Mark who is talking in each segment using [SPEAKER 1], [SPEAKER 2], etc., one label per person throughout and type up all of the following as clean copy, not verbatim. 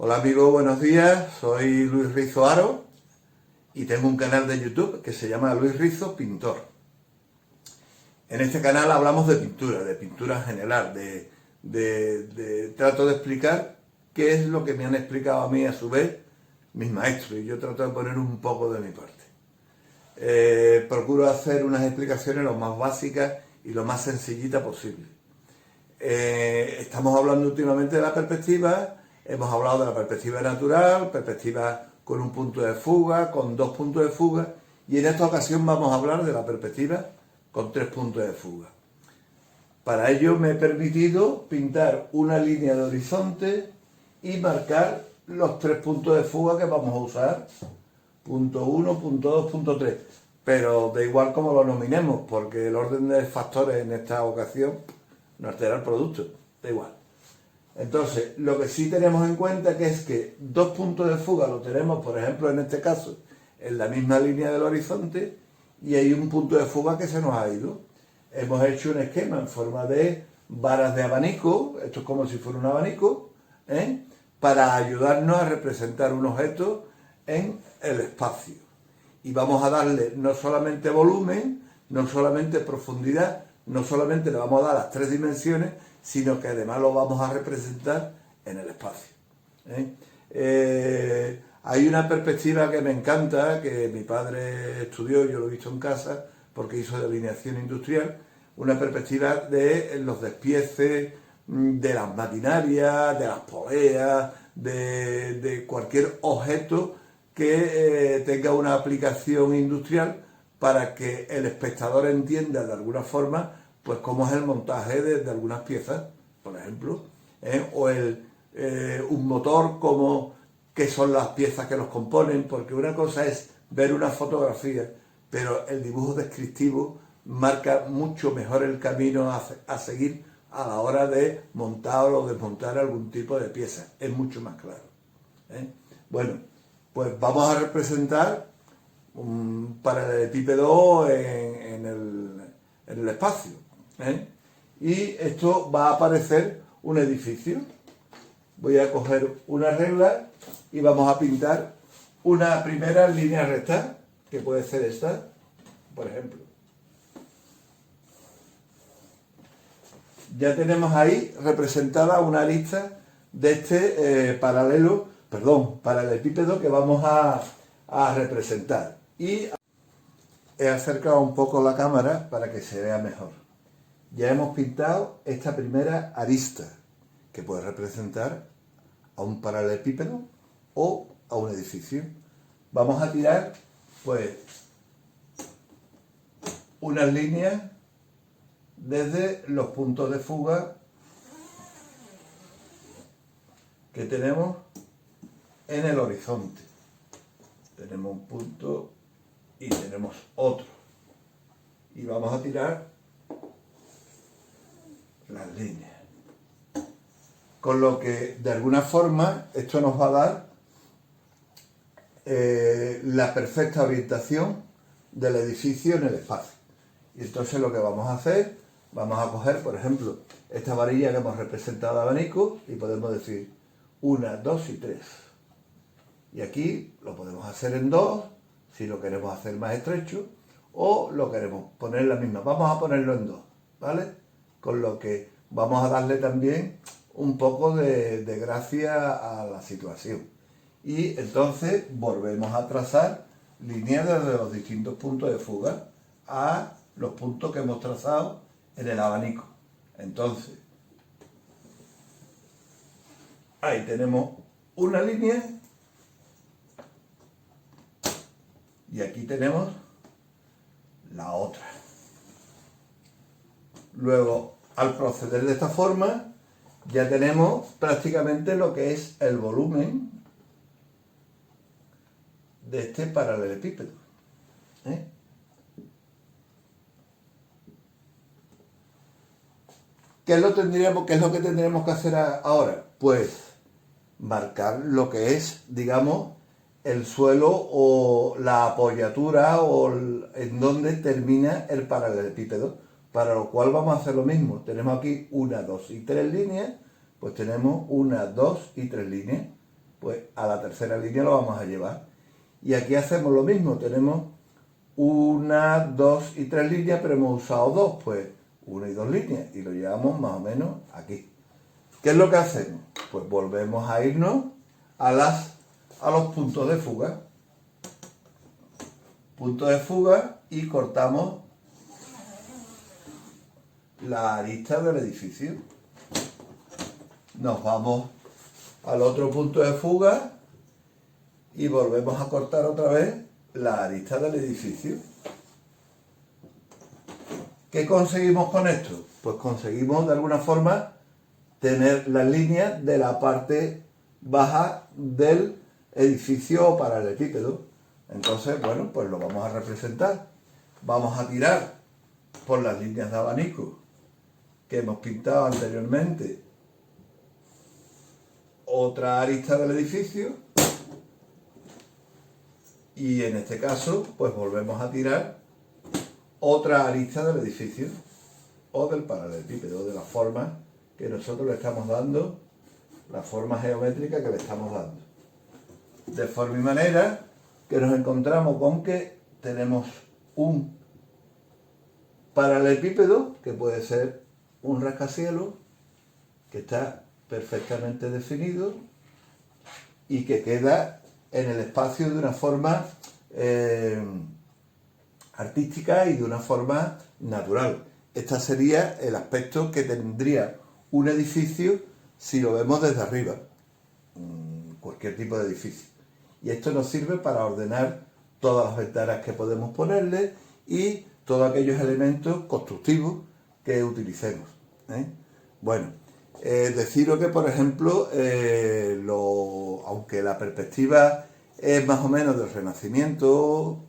[SPEAKER 1] Hola amigos, buenos días, soy Luis Rizo Aro y tengo un canal de YouTube que se llama Luis Rizo Pintor. En este canal hablamos de pintura en general, trato de explicar qué es lo que me han explicado a mí a su vez mis maestros y yo trato de poner un poco de mi parte. Procuro hacer unas explicaciones lo más básicas y lo más sencillita posible. Estamos hablando últimamente de la perspectiva. Hemos hablado de la perspectiva natural, perspectiva con un punto de fuga, con dos puntos de fuga, y en esta ocasión vamos a hablar de la perspectiva con tres puntos de fuga. Para ello me he permitido pintar una línea de horizonte y marcar los tres puntos de fuga que vamos a usar, punto 1, punto 2, punto 3, pero da igual como lo nominemos, porque el orden de factores en esta ocasión no altera el producto, da igual. Entonces, lo que sí tenemos en cuenta que es que dos puntos de fuga lo tenemos, por ejemplo, en este caso, en la misma línea del horizonte, y hay un punto de fuga que se nos ha ido. Hemos hecho un esquema en forma de varas de abanico, esto es como si fuera un abanico, para ayudarnos a representar un objeto en el espacio. Y vamos a darle no solamente volumen, no solamente profundidad, no solamente le vamos a dar las tres dimensiones, sino que además lo vamos a representar en el espacio. Hay una perspectiva que me encanta, que mi padre estudió, yo lo he visto en casa, porque hizo delineación industrial, una perspectiva de los despieces, de las maquinarias, de las poleas, de cualquier objeto que tenga una aplicación industrial para que el espectador entienda de alguna forma pues cómo es el montaje de algunas piezas, por ejemplo, o un motor, como qué son las piezas que los componen, porque una cosa es ver una fotografía, pero el dibujo descriptivo marca mucho mejor el camino a seguir a la hora de montar o desmontar algún tipo de pieza, es mucho más claro. Bueno, pues vamos a representar un paralelepípedo en el espacio. Y esto va a aparecer un edificio. Voy a coger una regla y vamos a pintar una primera línea recta, que puede ser esta, por ejemplo. Ya tenemos ahí representada una lista de este paralelepípedo que vamos a representar. Y he acercado un poco la cámara para que se vea mejor. Ya hemos pintado esta primera arista, que puede representar a un paralelepípedo o a un edificio. Vamos a tirar, pues, unas líneas desde los puntos de fuga que tenemos en el horizonte. Tenemos un punto y tenemos otro. Y vamos a tirar las líneas. Con lo que, de alguna forma, esto nos va a dar la perfecta orientación del edificio en el espacio. Y entonces lo que vamos a hacer, vamos a coger, por ejemplo, esta varilla que hemos representado de abanico y podemos decir 1, 2 y 3. Y aquí lo podemos hacer en 2, si lo queremos hacer más estrecho, o lo queremos poner la misma. Vamos a ponerlo en 2, ¿vale? Con lo que vamos a darle también un poco de gracia a la situación. Y entonces volvemos a trazar líneas desde los distintos puntos de fuga a los puntos que hemos trazado en el abanico. Entonces, ahí tenemos una línea y aquí tenemos la otra. Luego, al proceder de esta forma, ya tenemos prácticamente lo que es el volumen de este paralelepípedo. ¿Qué es lo que tendríamos que hacer ahora? Pues marcar lo que es, digamos, el suelo o la apoyatura o en donde termina el paralelepípedo, para lo cual vamos a hacer lo mismo. Tenemos aquí 1, 2 y 3 líneas, pues tenemos 1, 2 y 3 líneas. pues a la tercera línea lo vamos a llevar. Y aquí hacemos lo mismo, tenemos 1, 2 y 3 líneas, pero hemos usado 2, pues 1 y 2 líneas, y lo llevamos más o menos aquí. ¿Qué es lo que hacemos? Pues volvemos a irnos a los puntos de fuga. Punto de fuga y cortamos la arista del edificio. Nos vamos al otro punto de fuga y volvemos a cortar otra vez la arista del edificio. ¿Qué conseguimos con esto? Pues conseguimos de alguna forma tener las líneas de la parte baja del edificio paralelepípedo. Entonces, bueno, pues lo vamos a representar. Vamos a tirar por las líneas de abanico que hemos pintado anteriormente otra arista del edificio y en este caso, pues volvemos a tirar otra arista del edificio o del paralelepípedo, de la forma que nosotros le estamos dando, la forma geométrica que le estamos dando. De forma y manera que nos encontramos con que tenemos un paralelepípedo, que puede ser un rascacielos, que está perfectamente definido y que queda en el espacio de una forma artística y de una forma natural. Este sería el aspecto que tendría un edificio si lo vemos desde arriba, cualquier tipo de edificio. Y esto nos sirve para ordenar todas las ventanas que podemos ponerle y todos aquellos elementos constructivos que utilicemos. Bueno, deciros que, por ejemplo, aunque la perspectiva es más o menos del Renacimiento,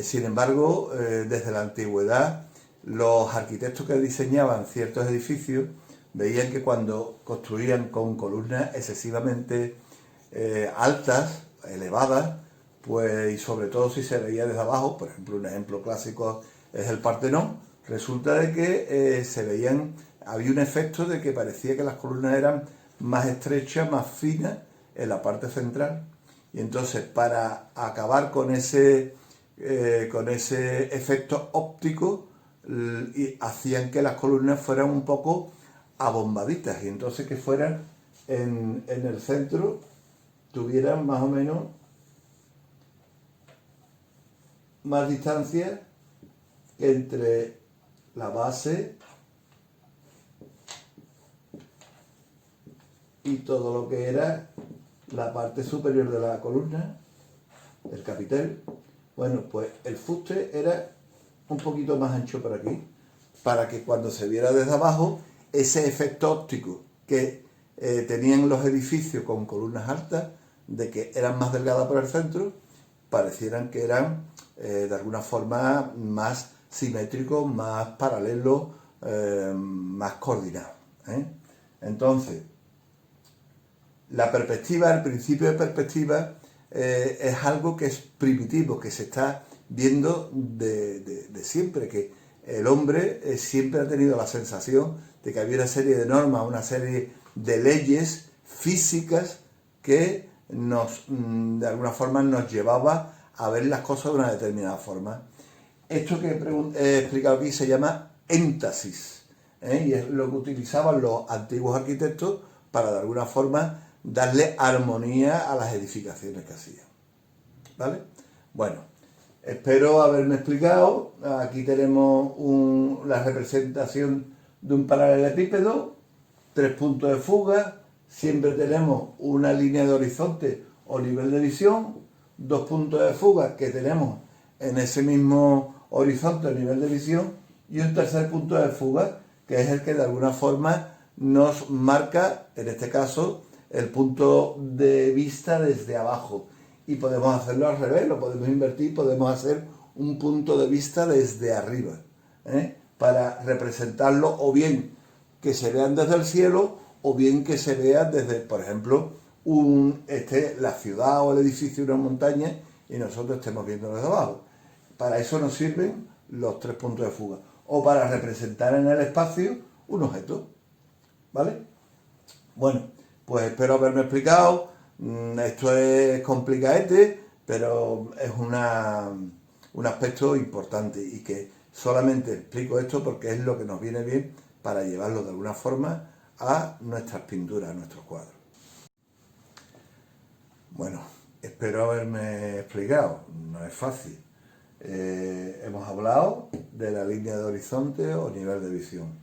[SPEAKER 1] sin embargo, desde la antigüedad, los arquitectos que diseñaban ciertos edificios veían que cuando construían con columnas excesivamente altas, elevadas, pues, y sobre todo si se veía desde abajo, por ejemplo, un ejemplo clásico es el Partenón, resulta de que había un efecto de que parecía que las columnas eran más estrechas, más finas en la parte central, y entonces para acabar con ese efecto óptico, hacían que las columnas fueran un poco abombaditas, y entonces que fueran en el centro, tuvieran más o menos más distancia entre la base y todo lo que era la parte superior de la columna, el capitel. Bueno, pues el fuste era un poquito más ancho por aquí, para que cuando se viera desde abajo, ese efecto óptico que tenían los edificios con columnas altas, de que eran más delgadas por el centro, parecieran que eran de alguna forma más simétricos, más paralelos, más coordinados. Entonces, la perspectiva, el principio de perspectiva, es algo que es primitivo, que se está viendo de siempre, que el hombre siempre ha tenido la sensación de que había una serie de normas, una serie de leyes físicas que de alguna forma nos llevaba a ver las cosas de una determinada forma. Esto que he explicado aquí se llama énfasis, y es lo que utilizaban los antiguos arquitectos para de alguna forma darle armonía a las edificaciones que hacían. ¿Vale? Bueno, espero haberme explicado. Aquí tenemos la representación de un paralelepípedo, 3 puntos de fuga, siempre tenemos una línea de horizonte o nivel de visión, 2 puntos de fuga que tenemos en ese mismo horizonte o nivel de visión, y un tercer punto de fuga que es el que de alguna forma nos marca, en este caso, el punto de vista desde abajo. Y podemos hacerlo al revés, lo podemos invertir, podemos hacer un punto de vista desde arriba, para representarlo, o bien que se vean desde el cielo, o bien que se vean desde, por ejemplo, la ciudad o el edificio de una montaña, y nosotros estemos viendo desde abajo. Para eso nos sirven los 3 puntos de fuga, o para representar en el espacio un objeto. ¿Vale? Bueno, Pues espero haberme explicado. Esto es complicadete, pero es un aspecto importante y que solamente explico esto porque es lo que nos viene bien para llevarlo de alguna forma a nuestras pinturas, a nuestros cuadros. Bueno, espero haberme explicado, no es fácil. Hemos hablado de la línea de horizonte o nivel de visión.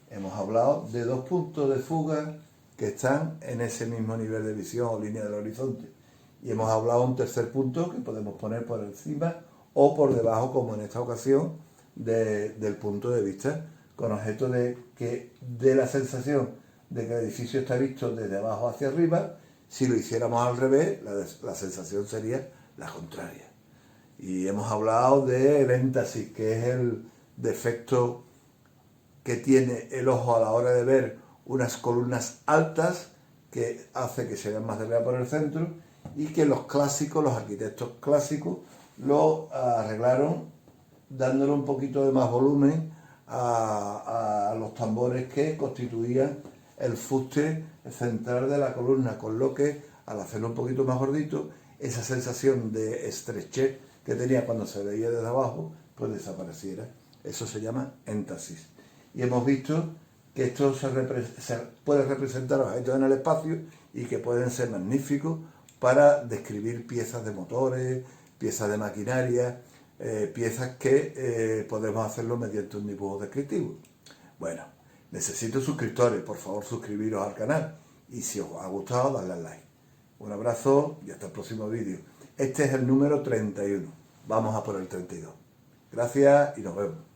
[SPEAKER 1] Hemos hablado de dos puntos de fuga que están en ese mismo nivel de visión o línea del horizonte. Y hemos hablado de un tercer punto que podemos poner por encima o por debajo, como en esta ocasión, del punto de vista, con objeto de que dé la sensación de que el edificio está visto desde abajo hacia arriba. Si lo hiciéramos al revés, la sensación sería la contraria. Y hemos hablado del énfasis, que es el defecto que tiene el ojo a la hora de ver unas columnas altas que hace que se vean más delgadas por el centro, y que los clásicos, los arquitectos clásicos, lo arreglaron dándole un poquito de más volumen a los tambores que constituían el fuste central de la columna, con lo que al hacerlo un poquito más gordito, esa sensación de estrechez que tenía cuando se veía desde abajo, pues desapareciera. Eso se llama énfasis. Y hemos visto que esto se puede representar objetos en el espacio y que pueden ser magníficos para describir piezas de motores, piezas de maquinaria, piezas que podemos hacerlo mediante un dibujo descriptivo. Bueno, necesito suscriptores, por favor suscribiros al canal y si os ha gustado dadle al like. Un abrazo y hasta el próximo vídeo. Este es el número 31, vamos a por el 32. Gracias y nos vemos.